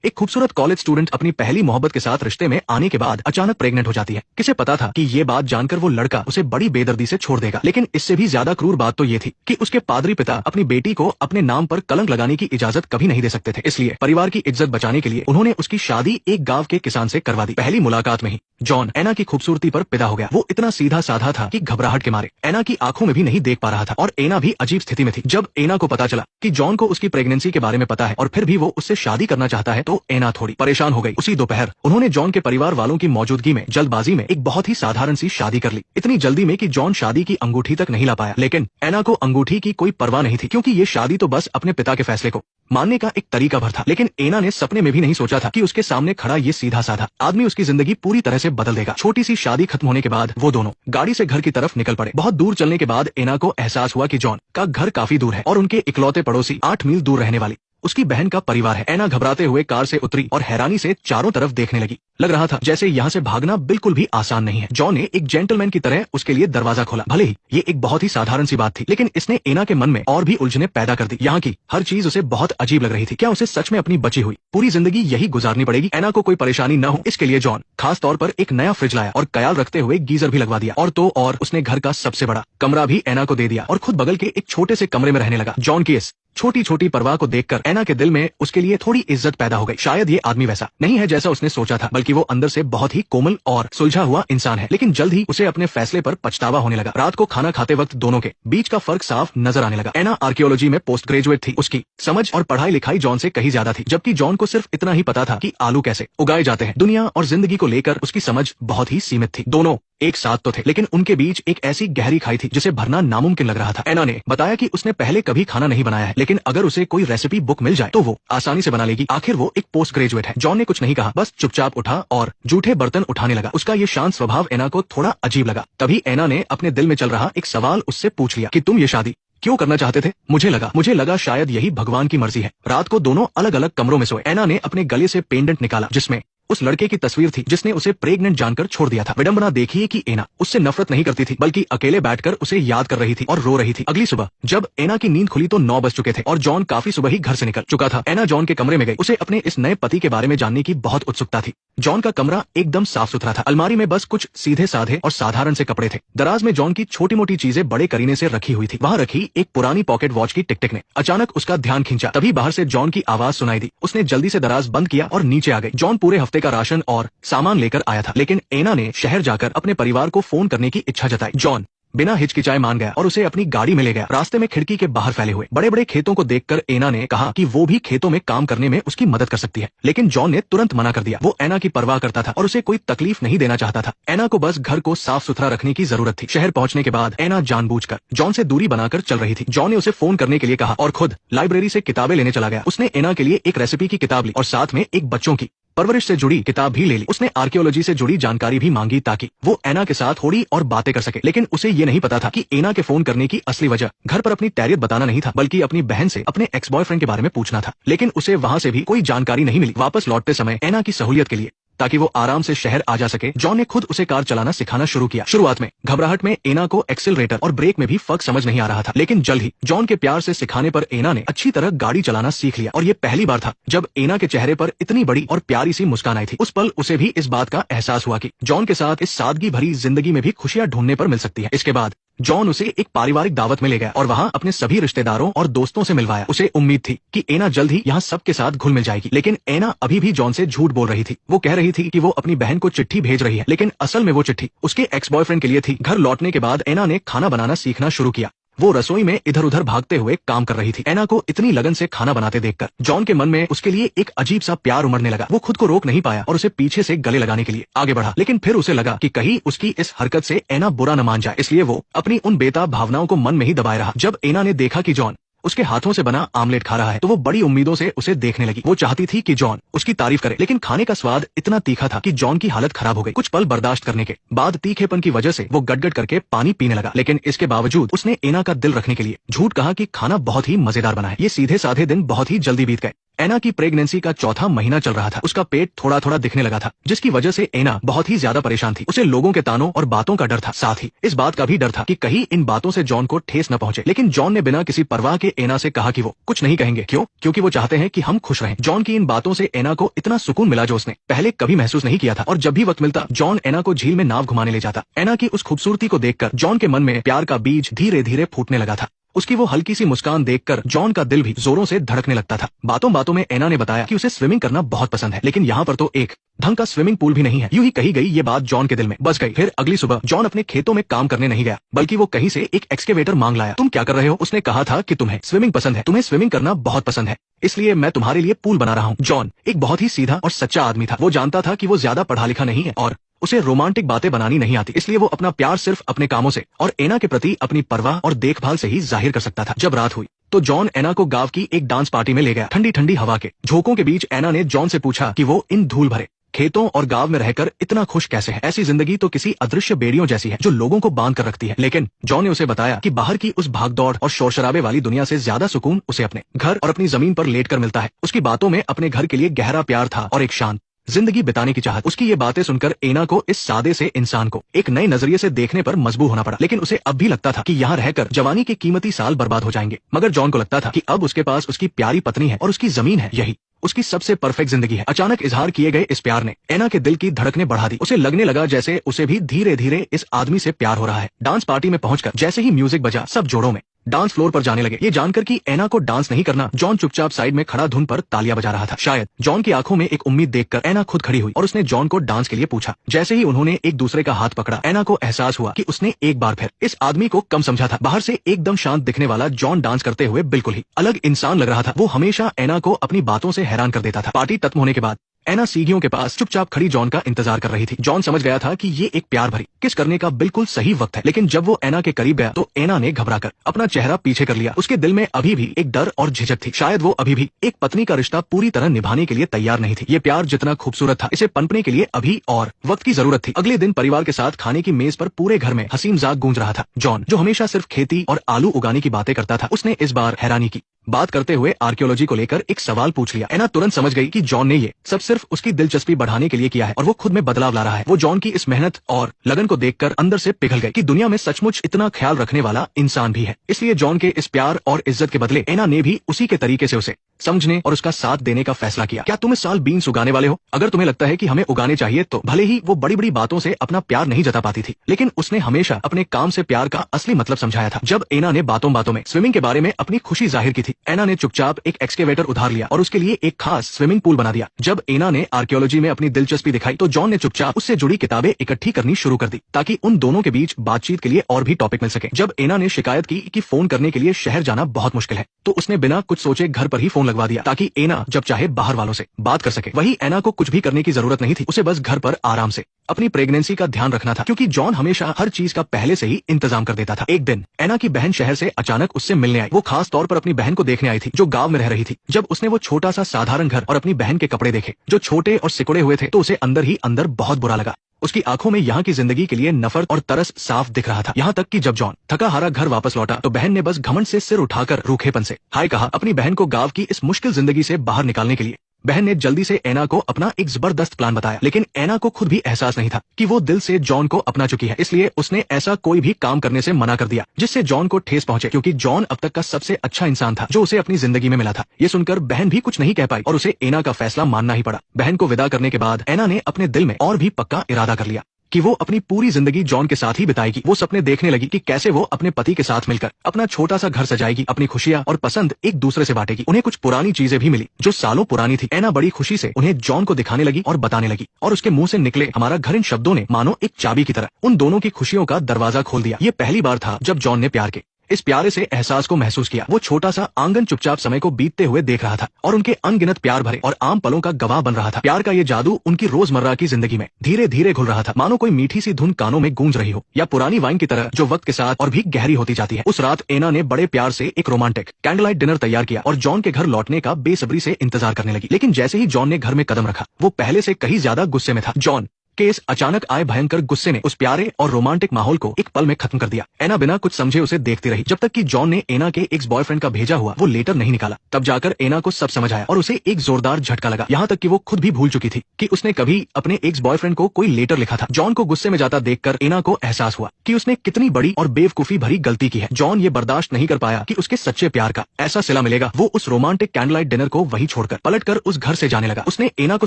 एक खूबसूरत college student अपनी पहली मोहब्बत के साथ रिश्ते में आने के बाद अचानक प्रेग्नेंट हो जाती है। किसे पता था कि ये बात जानकर वो लड़का उसे बड़ी बेदर्दी से छोड़ देगा, लेकिन इससे भी ज्यादा क्रूर बात तो ये थी कि उसके पादरी पिता अपनी बेटी को अपने नाम पर कलंक लगाने की इजाजत कभी नहीं दे सकते थे। इसलिए परिवार की इज्जत बचाने के लिए उन्होंने उसकी शादी एक गाँव के किसान से करवा दी। पहली मुलाकात में ही जॉन एना की खूबसूरती पर फिदा हो गया। वो इतना सीधा साधा था कि घबराहट के मारे एना की आंखों में भी नहीं देख पा रहा था और एना भी अजीब स्थिति में थी। जब एना को पता चला कि जॉन को उसकी प्रेगनेंसी के बारे में पता है और फिर भी वो उससे शादी करना चाहता है तो एना थोड़ी परेशान हो गई। उसी दोपहर उन्होंने जॉन के परिवार वालों की मौजूदगी में जल्दबाजी में एक बहुत ही साधारण सी शादी कर ली। इतनी जल्दी में कि जॉन शादी की अंगूठी तक नहीं ला पाया, लेकिन एना को अंगूठी की कोई परवाह नहीं थी, क्योंकि ये शादी तो बस अपने पिता के फैसले को मानने का एक तरीका भर था। लेकिन एना ने सपने में भी नहीं सोचा था कि उसके सामने खड़ा ये सीधा साधा आदमी उसकी जिंदगी पूरी तरह से बदल देगा। छोटी सी शादी खत्म होने के बाद वो दोनों गाड़ी से घर की तरफ निकल पड़े। बहुत दूर चलने के बाद एना को एहसास हुआ कि जॉन का घर काफी दूर है और उनके इकलौते पड़ोसी 8 मील दूर रहने वाली उसकी बहन का परिवार है। एना घबराते हुए कार से उतरी और हैरानी से चारों तरफ देखने लगी। लग रहा था जैसे यहाँ से भागना बिल्कुल भी आसान नहीं है। जॉन ने एक जेंटलमैन की तरह उसके लिए दरवाजा खोला। भले ही ये एक बहुत ही साधारण सी बात थी, लेकिन इसने एना के मन में और भी उलझने पैदा कर दी। यहाँ की हर चीज उसे बहुत अजीब लग रही थी। क्या उसे सच में अपनी बची हुई पूरी जिंदगी यही गुजारनी पड़ेगी? एना को कोई परेशानी न हो इसके लिए जॉन खास तौर पर एक नया फ्रिज लाया और ख्याल रखते हुए गीजर भी लगवा दिया। और उसने घर का सबसे बड़ा कमरा भी एना को दे दिया और खुद बगल के एक छोटे से कमरे में रहने लगा। जॉन की इस छोटी छोटी परवाह को देखकर एना के दिल में उसके लिए थोड़ी इज्जत पैदा हो गई। शायद ये आदमी वैसा नहीं है जैसा उसने सोचा था, बल्कि वो अंदर से बहुत ही कोमल और सुलझा हुआ इंसान है। लेकिन जल्द ही उसे अपने फैसले पर पछतावा होने लगा। रात को खाना खाते वक्त दोनों के बीच का फर्क साफ नजर आने लगा। एना आर्कियोलॉजी में पोस्ट ग्रेजुएट थी। उसकी समझ और पढ़ाई लिखाई जॉन से कहीं ज्यादा थी, जबकि जॉन को सिर्फ इतना ही पता था कि आलू कैसे उगाए जाते हैं। दुनिया और जिंदगी को लेकर उसकी समझ बहुत ही सीमित थी। दोनों एक साथ तो थे, लेकिन उनके बीच एक ऐसी गहरी खाई थी जिसे भरना नामुमकिन लग रहा था। एना ने बताया कि उसने पहले कभी खाना नहीं बनाया है, लेकिन अगर उसे कोई रेसिपी बुक मिल जाए तो वो आसानी से बना लेगी। आखिर वो एक पोस्ट ग्रेजुएट है। जॉन ने कुछ नहीं कहा, बस चुपचाप उठा और जूठे बर्तन उठाने लगा। उसका ये शांत स्वभाव एना को थोड़ा अजीब लगा। तभी एना ने अपने दिल में चल रहा एक सवाल उससे पूछ लिया कि तुम ये शादी क्यों करना चाहते थे? मुझे लगा शायद यही भगवान की मर्जी है। रात को दोनों अलग अलग कमरों में सोए। एना ने अपने गले से पेंडेंट निकाला जिसमें उस लड़के की तस्वीर थी जिसने उसे प्रेग्नेंट जानकर छोड़ दिया था। विडंबना देखिए कि एना उससे नफरत नहीं करती थी, बल्कि अकेले बैठकर उसे याद कर रही थी और रो रही थी। अगली सुबह जब एना की नींद खुली तो 9 बज चुके थे और जॉन काफी सुबह ही घर से निकल चुका था। एना जॉन के कमरे में गई। उसे अपने इस नए पति के बारे में जानने की बहुत उत्सुकता थी। जॉन का कमरा एकदम साफ सुथरा था। अलमारी में बस कुछ सीधे साधे और साधारण से कपड़े थे। दराज में जॉन की छोटी मोटी चीजें बड़े करीने से रखी हुई थी। वहाँ रखी एक पुरानी पॉकेट वॉच की टिक टिक ने अचानक उसका ध्यान खींचा। तभी बाहर से जॉन की आवाज सुनाई दी। उसने जल्दी से दराज बंद किया और नीचे आ गई। जॉन पूरे हफ्ते का राशन और सामान लेकर आया था, लेकिन एना ने शहर जाकर अपने परिवार को फोन करने की इच्छा जताई। जॉन बिना हिचकिचाए मान गया और उसे अपनी गाड़ी में ले गया। रास्ते में खिड़की के बाहर फैले हुए बड़े बड़े खेतों को देखकर एना ने कहा कि वो भी खेतों में काम करने में उसकी मदद कर सकती है, लेकिन जॉन ने तुरंत मना कर दिया। वो एना की परवाह करता था और उसे कोई तकलीफ नहीं देना चाहता था। एना को बस घर को साफ सुथरा रखने की जरूरत थी। शहर पहुंचने के बाद एना जानबूझकर जॉन से दूरी बनाकर चल रही थी। जॉन ने उसे फोन करने के लिए कहा और खुद लाइब्रेरी से किताबें लेने चला गया। उसने एना के लिए एक रेसिपी की किताब ली और साथ में एक बच्चों की परवरिश से जुड़ी किताब भी ले ली। उसने आर्कियोलॉजी से जुड़ी जानकारी भी मांगी ताकि वो एना के साथ थोड़ी और बातें कर सके। लेकिन उसे ये नहीं पता था कि एना के फोन करने की असली वजह घर पर अपनी तैरियत बताना नहीं था, बल्कि अपनी बहन से अपने एक्स बॉयफ्रेंड के बारे में पूछना था। लेकिन उसे वहाँ से भी कोई जानकारी नहीं मिली। वापस लौटते समय एना की सहूलियत के लिए ताकि वो आराम से शहर आ जा सके, जॉन ने खुद उसे कार चलाना सिखाना शुरू किया। शुरुआत में घबराहट में एना को एक्सीलरेटर और ब्रेक में भी फर्क समझ नहीं आ रहा था, लेकिन जल्द ही जॉन के प्यार से सिखाने पर एना ने अच्छी तरह गाड़ी चलाना सीख लिया। और ये पहली बार था जब एना के चेहरे पर इतनी बड़ी और प्यारी सी मुस्कान आई थी। उस पल उसे भी इस बात का एहसास हुआ कि जॉन के साथ इस सादगी भरी जिंदगी में भी खुशियां ढूंढने पर मिल सकती है। इसके बाद जॉन उसे एक पारिवारिक दावत में ले गया और वहाँ अपने सभी रिश्तेदारों और दोस्तों से मिलवाया। उसे उम्मीद थी कि एना जल्द ही यहाँ सबके साथ घुल मिल जाएगी, लेकिन एना अभी भी जॉन से झूठ बोल रही थी। वो कह रही थी कि वो अपनी बहन को चिट्ठी भेज रही है, लेकिन असल में वो चिट्ठी उसके एक्स बॉयफ्रेंड के लिए थी। घर लौटने के बाद एना ने खाना बनाना सीखना शुरू किया। वो रसोई में इधर उधर भागते हुए काम कर रही थी। एना को इतनी लगन से खाना बनाते देखकर जॉन के मन में उसके लिए एक अजीब सा प्यार उमड़ने लगा। वो खुद को रोक नहीं पाया और उसे पीछे से गले लगाने के लिए आगे बढ़ा, लेकिन फिर उसे लगा कि कहीं उसकी इस हरकत से एना बुरा न मान जाए, इसलिए वो अपनी उन बेताब भावनाओं को मन में ही दबाए रहा। जब एना ने देखा कि जॉन उसके हाथों से बना आमलेट खा रहा है तो वो बड़ी उम्मीदों से उसे देखने लगी। वो चाहती थी कि जॉन उसकी तारीफ करे, लेकिन खाने का स्वाद इतना तीखा था कि जॉन की हालत खराब हो गई। कुछ पल बर्दाश्त करने के बाद तीखेपन की वजह से वो गटगट करके पानी पीने लगा, लेकिन इसके बावजूद उसने एना का दिल रखने के लिए झूठ कहा कि खाना बहुत ही मजेदार बना है। ये सीधे साधे दिन बहुत ही जल्दी बीत गए। एना की प्रेगनेंसी का चौथा महीना चल रहा था। उसका पेट थोड़ा थोड़ा दिखने लगा था, जिसकी वजह से एना बहुत ही ज्यादा परेशान थी। उसे लोगों के तानों और बातों का डर था, साथ ही इस बात का भी डर था कि कहीं इन बातों से जॉन को ठेस न पहुंचे। लेकिन जॉन ने बिना किसी परवाह के एना से कहा कि वो कुछ नहीं कहेंगे। क्यों? क्योंकि वो चाहते हैं कि हम खुश रहें। जॉन की इन बातों से एना को इतना सुकून मिला जो उसने पहले कभी महसूस नहीं किया था। और जब भी वक्त मिलता जॉन एना को झील में नाव घुमाने ले जाता। एना की उस खूबसूरती को देखकर जॉन के मन में प्यार का बीज धीरे धीरे फूटने लगा था। उसकी वो हल्की सी मुस्कान देखकर जॉन का दिल भी जोरों से धड़कने लगता था। बातों बातों में एना ने बताया कि उसे स्विमिंग करना बहुत पसंद है, लेकिन यहाँ पर तो एक ढंग का स्विमिंग पूल भी नहीं है। यूं ही कही गई ये बात जॉन के दिल में बस गई। फिर अगली सुबह जॉन अपने खेतों में काम करने नहीं गया, बल्कि वो कहीं से एक एक्सकेवेटर मांग लाया। तुम क्या कर रहे हो? उसने कहा था कि तुम्हें स्विमिंग पसंद है, तुम्हें स्विमिंग करना बहुत पसंद है, इसलिए मैं तुम्हारे लिए पूल बना रहा हूँ। जॉन एक बहुत ही सीधा और सच्चा आदमी था। वो जानता था कि वो ज्यादा पढ़ा लिखा नहीं है और उसे रोमांटिक बातें बनानी नहीं आती, इसलिए वो अपना प्यार सिर्फ अपने कामों से और एना के प्रति अपनी परवाह और देखभाल से ही जाहिर कर सकता था। जब रात हुई तो जॉन एना को गांव की एक डांस पार्टी में ले गया। ठंडी ठंडी हवा के झोंकों के बीच एना ने जॉन से पूछा कि वो इन धूल भरे खेतों और गांव में रहकर इतना खुश कैसे है। ऐसी जिंदगी तो किसी अदृश्य बेड़ियों जैसी है जो लोगों को बांध कर रखती है। लेकिन जॉन ने उसे बताया कि बाहर की उस भागदौड़ और शोर शराबे वाली दुनिया से ज्यादा सुकून उसे अपने घर और अपनी जमीन पर लेटकर मिलता है। उसकी बातों में अपने घर के लिए गहरा प्यार था और एक शांत जिंदगी बिताने की चाहत। उसकी ये बातें सुनकर एना को इस सादे से इंसान को एक नए नजरिए से देखने पर मजबूर होना पड़ा। लेकिन उसे अब भी लगता था कि यहाँ रहकर जवानी के कीमती साल बर्बाद हो जाएंगे। मगर जॉन को लगता था कि अब उसके पास उसकी प्यारी पत्नी है और उसकी जमीन है, यही उसकी सबसे परफेक्ट जिंदगी है। अचानक इजहार किए गए इस प्यार ने एना के दिल की धड़कनें बढ़ा दी। उसे लगने लगा जैसे उसे भी धीरे धीरे इस आदमी से प्यार हो रहा है। डांस पार्टी में पहुंचकर जैसे ही म्यूजिक बजा, सब जोड़ों में डांस फ्लोर पर जाने लगे। ये जानकर कि एना को डांस नहीं करना, जॉन चुपचाप साइड में खड़ा धुन पर तालियां बजा रहा था। शायद जॉन की आंखों में एक उम्मीद देखकर एना खुद खड़ी हुई और उसने जॉन को डांस के लिए पूछा। जैसे ही उन्होंने एक दूसरे का हाथ पकड़ा, एना को एहसास हुआ कि उसने एक बार फिर इस आदमी को कम समझा था। बाहर से एकदम शांत दिखने वाला जॉन डांस करते हुए बिल्कुल ही अलग इंसान लग रहा था। वो हमेशा एना को अपनी बातों से हैरान कर देता था। पार्टी खत्म होने के बाद एना सीढ़ियों के पास चुपचाप खड़ी जॉन का इंतजार कर रही थी। जॉन समझ गया था कि ये एक प्यार भरी किस करने का बिल्कुल सही वक्त है। लेकिन जब वो एना के करीब गया तो एना ने घबराकर अपना चेहरा पीछे कर लिया। उसके दिल में अभी भी एक डर और झिझक थी। शायद वो अभी भी एक पत्नी का रिश्ता पूरी तरह निभाने के लिए तैयार नहीं थी। ये प्यार जितना खूबसूरत था, इसे पनपने के लिए अभी और वक्त की जरूरत थी। अगले दिन परिवार के साथ खाने की मेज पर पूरे घर में हंसी मजाक गूंज रहा था। जॉन, जो हमेशा सिर्फ खेती और आलू उगाने की बातें करता था, उसने इस बार हैरानी की बात करते हुए आर्कियोलॉजी को लेकर एक सवाल पूछ लिया। एना तुरंत समझ गई कि जॉन ने ये सब सिर्फ उसकी दिलचस्पी बढ़ाने के लिए किया है और वो खुद में बदलाव ला रहा है। वो जॉन की इस मेहनत और लगन को देखकर अंदर से पिघल गई कि दुनिया में सचमुच इतना ख्याल रखने वाला इंसान भी है। इसलिए जॉन के इस प्यार और इज्जत के बदले एना ने भी उसी के तरीके से उसे समझने और उसका साथ देने का फैसला किया। क्या तुम इस साल बीन्स उगाने वाले हो? अगर तुम्हें लगता है कि हमें उगाने चाहिए तो भले ही वो बड़ी बड़ी बातों से अपना प्यार नहीं जता पाती थी, लेकिन उसने हमेशा अपने काम से प्यार का असली मतलब समझाया था। जब एना ने बातों बातों में स्विमिंग के बारे में अपनी खुशी जाहिर की थी, एना ने चुपचाप एक एक्सकेवेटर उधार लिया और उसके लिए एक खास स्विमिंग पूल बना दिया। जब एना ने आर्कियोलॉजी में अपनी दिलचस्पी दिखाई तो जॉन ने चुपचाप उससे जुड़ी किताबें इकट्ठी करनी शुरू कर दी ताकि उन दोनों के बीच बातचीत के लिए और भी टॉपिक मिल सके। जब एना ने शिकायत की कि फोन करने के लिए शहर जाना बहुत मुश्किल है, तो उसने बिना कुछ सोचे घर पर ही फोन लगवा दिया ताकि एना जब चाहे बाहर वालों से बात कर सके। वही एना को कुछ भी करने की जरूरत नहीं थी, उसे बस घर पर आराम से अपनी प्रेगनेंसी का ध्यान रखना था, क्योंकि जॉन हमेशा हर चीज का पहले से ही इंतजाम कर देता था। एक दिन एना की बहन शहर से अचानक उससे मिलने आई। वो खास तौर पर अपनी बहन को देखने आई थी जो गांव में रह रही थी। जब उसने वो छोटा सा साधारण घर और अपनी बहन के कपड़े देखे जो छोटे और सिकुड़े हुए थे, तो उसे अंदर ही अंदर बहुत बुरा लगा। उसकी आंखों में यहाँ की जिंदगी के लिए नफरत और तरस साफ दिख रहा था। यहाँ तक कि जब जॉन थका हारा घर वापस लौटा तो बहन ने बस घमंड से सिर उठाकर रूखेपन से हाय कहा। अपनी बहन को गांव की इस मुश्किल जिंदगी से बाहर निकालने के लिए बहन ने जल्दी से एना को अपना एक जबरदस्त प्लान बताया। लेकिन एना को खुद भी एहसास नहीं था कि वो दिल से जॉन को अपना चुकी है, इसलिए उसने ऐसा कोई भी काम करने से मना कर दिया जिससे जॉन को ठेस पहुंचे, क्योंकि जॉन अब तक का सबसे अच्छा इंसान था जो उसे अपनी जिंदगी में मिला था। ये सुनकर बहन भी कुछ नहीं कह पाई और उसे एना का फैसला मानना ही पड़ा। बहन को विदा करने के बाद एना ने अपने दिल में और भी पक्का इरादा कर लिया कि वो अपनी पूरी जिंदगी जॉन के साथ ही बिताएगी। वो सपने देखने लगी कि कैसे वो अपने पति के साथ मिलकर अपना छोटा सा घर सजाएगी, अपनी खुशियां और पसंद एक दूसरे से बांटेगी। उन्हें कुछ पुरानी चीजें भी मिली जो सालों पुरानी थी। एना बड़ी खुशी से उन्हें जॉन को दिखाने लगी और बताने लगी, और उसके मुंह से निकले हमारा घर इन शब्दों ने मानो एक चाबी की तरह उन दोनों की खुशियों का दरवाजा खोल दिया। ये पहली बार था जब जॉन ने प्यार के इस प्यारे से एहसास को महसूस किया। वो छोटा सा आंगन चुपचाप समय को बीतते हुए देख रहा था और उनके अनगिनत प्यार भरे और आम पलों का गवाह बन रहा था। प्यार का ये जादू उनकी रोजमर्रा की जिंदगी में धीरे धीरे घुल रहा था, मानो कोई मीठी सी धुन कानों में गूंज रही हो या पुरानी वाइन की तरह जो वक्त के साथ और भी गहरी होती जाती है। उस रात एना ने बड़े प्यार से एक रोमांटिक कैंडललाइट डिनर तैयार किया और जॉन के घर लौटने का बेसब्री से इंतजार करने लगी। लेकिन जैसे ही जॉन ने घर में कदम रखा वो पहले से कहीं ज्यादा गुस्से में था। जॉन कि इस अचानक आए भयंकर गुस्से ने उस प्यारे और रोमांटिक माहौल को एक पल में खत्म कर दिया। एना बिना कुछ समझे उसे देखती रही जब तक कि जॉन ने एना के एक्स बॉयफ्रेंड का भेजा हुआ वो लेटर नहीं निकाला। तब जाकर एना को सब समझ आया और उसे एक जोरदार झटका लगा, यहाँ तक कि वो खुद भी भूल चुकी थी कि उसने कभी अपने एक्स बॉयफ्रेंड को कोई लेटर लिखा था। जॉन को गुस्से में जाता देखकर एना को एहसास हुआ कि उसने कितनी बड़ी और बेवकूफी भरी गलती की है। जॉन ये बर्दाश्त नहीं कर पाया कि उसके सच्चे प्यार का ऐसा सिला मिलेगा। वो उस रोमांटिक कैंडलाइट डिनर को वहीं छोड़कर पलटकर उस घर से जाने लगा। उसने एना को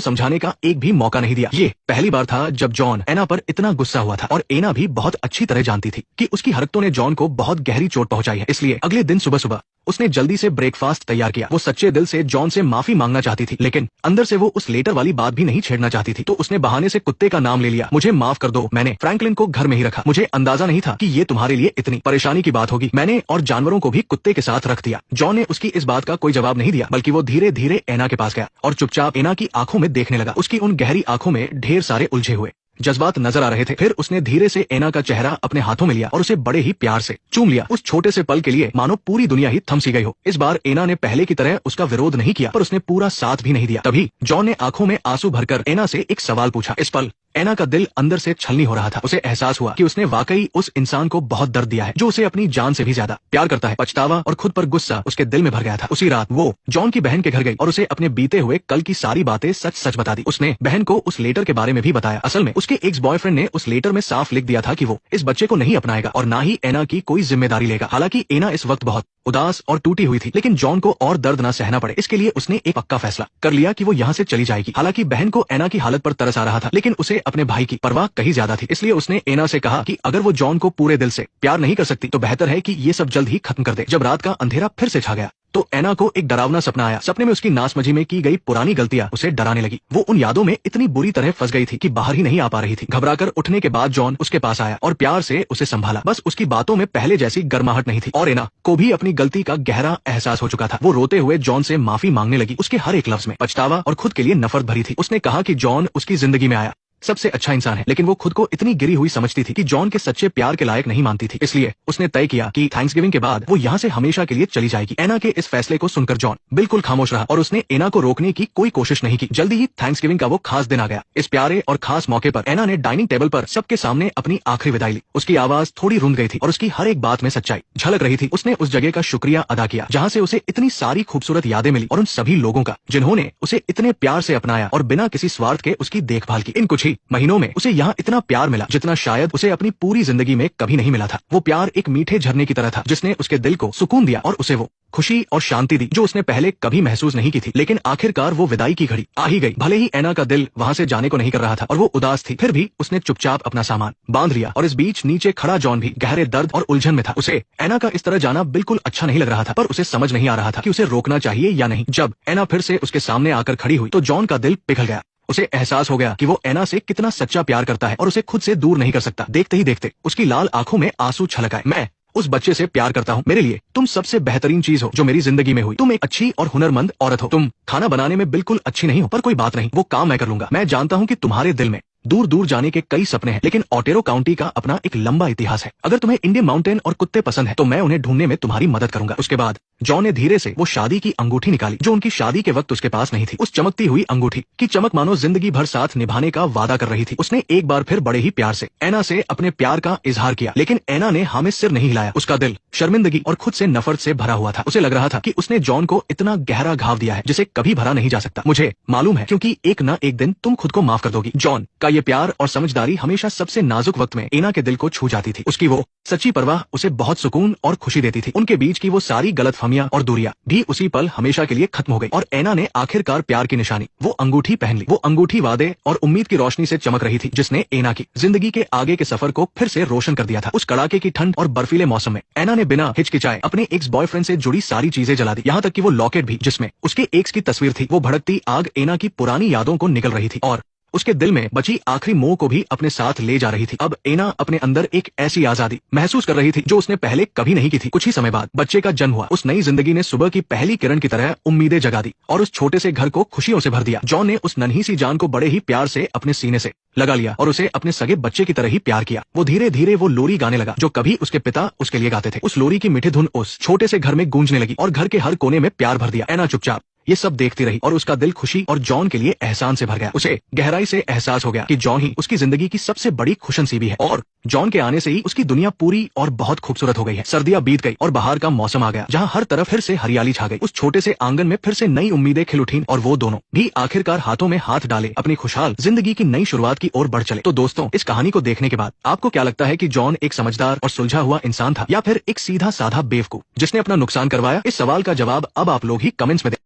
समझाने का एक भी मौका नहीं दिया। ये पहली बार था जब जॉन एना पर इतना गुस्सा हुआ था और एना भी बहुत अच्छी तरह जानती थी कि उसकी हरकतों ने जॉन को बहुत गहरी चोट पहुंचाई है। इसलिए अगले दिन सुबह सुबह उसने जल्दी से ब्रेकफास्ट तैयार किया। वो सच्चे दिल से जॉन से माफी मांगना चाहती थी, लेकिन अंदर से वो उस लेटर वाली बात भी नहीं छेड़ना चाहती थी। तो उसने बहाने से कुत्ते का नाम ले लिया। मुझे माफ कर दो, मैंने फ्रैंकलिन को घर में ही रखा। मुझे अंदाजा नहीं था कि ये तुम्हारे लिए इतनी परेशानी की बात होगी। मैंने और जानवरों को भी कुत्ते के साथ रख दिया। जॉन ने उसकी इस बात का कोई जवाब नहीं दिया, बल्कि वो धीरे धीरे एना के पास गया और चुपचाप एना की आंखों में देखने लगा। उसकी उन गहरी आंखों में ढेर सारे उलझे हुए जज्बात नजर आ रहे थे। फिर उसने धीरे से एना का चेहरा अपने हाथों में लिया और उसे बड़े ही प्यार से चूम लिया। उस छोटे से पल के लिए मानो पूरी दुनिया ही थम सी गई हो। इस बार एना ने पहले की तरह उसका विरोध नहीं किया, पर उसने पूरा साथ भी नहीं दिया। तभी जॉन ने आंखों में आंसू भरकर एना से एक सवाल पूछा। इस पल एना का दिल अंदर से छलनी हो रहा था। उसे एहसास हुआ कि उसने वाकई उस इंसान को बहुत दर्द दिया है जो उसे अपनी जान से भी ज्यादा प्यार करता है। पछतावा और खुद पर गुस्सा उसके दिल में भर गया था। उसी रात वो जॉन की बहन के घर गई और उसे अपने बीते हुए कल की सारी बातें सच सच बता दी। उसने बहन को उस लेटर के बारे में भी बताया। असल में उसके एक्स बॉयफ्रेंड ने उस लेटर में साफ लिख दिया था कि वो इस बच्चे को नहीं अपनाएगा और ना ही एना की कोई जिम्मेदारी लेगा। हालांकि एना इस वक्त बहुत उदास और टूटी हुई थी, लेकिन जॉन को और दर्द न सहना पड़े इसके लिए उसने एक पक्का फैसला कर लिया कि वो यहाँ से चली जाएगी। हालांकि बहन को एना की हालत पर तरस आ रहा था, लेकिन उसे अपने भाई की परवाह कहीं ज्यादा थी। इसलिए उसने एना से कहा कि अगर वो जॉन को पूरे दिल से प्यार नहीं कर सकती तो बेहतर है कि ये सब जल्द ही खत्म कर दे। जब रात का अंधेरा फिर से छा गया तो एना को एक डरावना सपना आया। सपने में उसकी नासमझी में की गई पुरानी गलतियां उसे डराने लगी। वो उन यादों में इतनी बुरी तरह फंस गई थी कि बाहर ही नहीं आ पा रही थी। घबराकर उठने के बाद जॉन उसके पास आया और प्यार से उसे संभाला। बस उसकी बातों में पहले जैसी गर्माहट नहीं थी और एना को भी अपनी गलती का गहरा एहसास हो चुका था। वो रोते हुए जॉन से माफी मांगने लगी। उसके हर एक लफ्ज में पछतावा और खुद के लिए नफरत भरी थी। उसने कहा कि जॉन उसकी जिंदगी में आया सबसे अच्छा इंसान है, लेकिन वो खुद को इतनी गिरी हुई समझती थी कि जॉन के सच्चे प्यार के लायक नहीं मानती थी। इसलिए उसने तय किया कि थैंक्सगिविंग के बाद वो यहाँ से हमेशा के लिए चली जाएगी। एना के इस फैसले को सुनकर जॉन बिल्कुल खामोश रहा और उसने एना को रोकने की कोई कोशिश नहीं की। जल्दी ही थैंक्सगिविंग का वो खास दिन आ गया। इस प्यारे और खास मौके पर एना ने डाइनिंग टेबल पर सबके सामने अपनी आखिरी विदाई ली। उसकी आवाज थोड़ी रुंध गई थी और उसकी हर एक बात में सच्चाई झलक रही थी। उसने उस जगह का शुक्रिया अदा किया जहाँ से उसे इतनी सारी खूबसूरत यादें मिली और उन सभी लोगों का जिन्होंने उसे इतने प्यार से अपनाया और बिना किसी स्वार्थ के उसकी देखभाल की। इन कुछ ही महीनों में यहाँ इतना प्यार मिला जितना शायद उसे अपनी पूरी जिंदगी में कभी नहीं मिला था। वो प्यार एक मीठे झरने की तरह था जिसने उसके दिल को सुकून दिया और उसे वो खुशी और शांति दी जो उसने पहले कभी महसूस नहीं की थी। लेकिन आखिरकार वो विदाई की घड़ी आ ही गई। भले ही एना का दिल वहाँ से जाने को नहीं कर रहा था और वो उदास थी, फिर भी उसने चुपचाप अपना सामान बांध लिया और इस बीच नीचे खड़ा जॉन भी गहरे दर्द और उलझन में था। उसे एना का इस तरह जाना बिल्कुल अच्छा नहीं लग रहा था, पर उसे समझ नहीं आ रहा था कि उसे रोकना चाहिए या नहीं। जब एना फिर से उसके सामने आकर खड़ी हुई तो जॉन का दिल पिघल गया। उसे एहसास हो गया कि वो एना से कितना सच्चा प्यार करता है और उसे खुद से दूर नहीं कर सकता। देखते ही देखते उसकी लाल आंखों में आंसू छलक आए। मैं उस बच्चे से प्यार करता हूँ। मेरे लिए तुम सबसे बेहतरीन चीज हो जो मेरी जिंदगी में हुई। तुम एक अच्छी और हुनरमंद औरत हो। तुम खाना बनाने में बिल्कुल अच्छी नहीं हो, पर कोई बात नहीं, वो काम मैं कर लूंगा। मैं जानता हूँ कि तुम्हारे दिल में दूर दूर जाने के कई सपने हैं, लेकिन ओटेरो काउंटी का अपना एक लंबा इतिहास है। अगर तुम्हें इंडियन माउंटेन और कुत्ते पसंद है तो मैं उन्हें ढूंढने में तुम्हारी मदद करूंगा। उसके बाद जॉन ने धीरे से वो शादी की अंगूठी निकाली जो उनकी शादी के वक्त उसके पास नहीं थी। उस चमकती हुई अंगूठी की चमक मानो जिंदगी भर साथ निभाने का वादा कर रही थी। उसने एक बार फिर बड़े ही प्यार से एना से अपने प्यार का इजहार किया, लेकिन एना ने हाँ में सिर नहीं हिलाया। उसका दिल शर्मिंदगी और खुद से नफरत से भरा हुआ था। उसे लग रहा था कि उसने जॉन को इतना गहरा घाव दिया है जिसे कभी भरा नहीं जा सकता। मुझे मालूम है, क्योंकि एक न एक दिन तुम खुद को माफ कर दोगी। जॉन का ये प्यार और समझदारी हमेशा सबसे नाजुक वक्त में एना के दिल को छू जाती थी। उसकी वो सच्ची परवाह उसे बहुत सुकून और खुशी देती थी। उनके बीच की वो सारी गलतफहमियां और दूरियां भी उसी पल हमेशा के लिए खत्म हो गई और एना ने आखिरकार प्यार की निशानी वो अंगूठी पहन ली। वो अंगूठी वादे और उम्मीद की रोशनी से चमक रही थी जिसने एना की जिंदगी के आगे के सफर को फिर से रोशन कर दिया था। उस कड़ाके की ठंड और बर्फीले मौसम में एना ने बिना हिचकिचाए अपने एक्स बॉयफ्रेंड से जुड़ी सारी चीजें जला दी, यहाँ तक कि वो लॉकेट भी जिसमें उसके एक्स की तस्वीर थी। वो भड़कती आग एना की पुरानी यादों को निगल रही थी और उसके दिल में बची आखिरी मोह को भी अपने साथ ले जा रही थी। अब एना अपने अंदर एक ऐसी आजादी महसूस कर रही थी जो उसने पहले कभी नहीं की थी। कुछ ही समय बाद बच्चे का जन्म हुआ। उस नई जिंदगी ने सुबह की पहली किरण की तरह उम्मीदें जगा दी और उस छोटे से घर को खुशियों से भर दिया। जॉन ने उस नन्ही सी जान को बड़े ही प्यार से अपने सीने से लगा लिया और उसे अपने सगे बच्चे की तरह ही प्यार किया। वो धीरे धीरे वो लोरी गाने लगा जो कभी उसके पिता उसके लिए गाते थे। उस लोरी की मीठी धुन उस छोटे से घर में गूंजने लगी और घर के हर कोने में प्यार भर दिया। एना चुपचाप ये सब देखती रही और उसका दिल खुशी और जॉन के लिए एहसान से भर गया। उसे गहराई से एहसास हो गया कि जॉन ही उसकी जिंदगी की सबसे बड़ी खुशनसीबी है और जॉन के आने से ही उसकी दुनिया पूरी और बहुत खूबसूरत हो गई है। सर्दियां बीत गई और बाहर का मौसम आ गया, जहाँ हर तरफ फिर से हरियाली छा गई। उस छोटे से आंगन में फिर से नई उम्मीदें खिल उठीं और वो दोनों भी आखिरकार हाथों में हाथ डाले अपनी खुशहाल जिंदगी की नई शुरुआत की ओर बढ़ चले। तो दोस्तों, इस कहानी को देखने के बाद आपको क्या लगता है कि जॉन एक समझदार और सुलझा हुआ इंसान था या फिर एक सीधा साधा बेवकूफ जिसने अपना नुकसान करवाया? इस सवाल का जवाब अब आप लोग ही कमेंट्स में दें।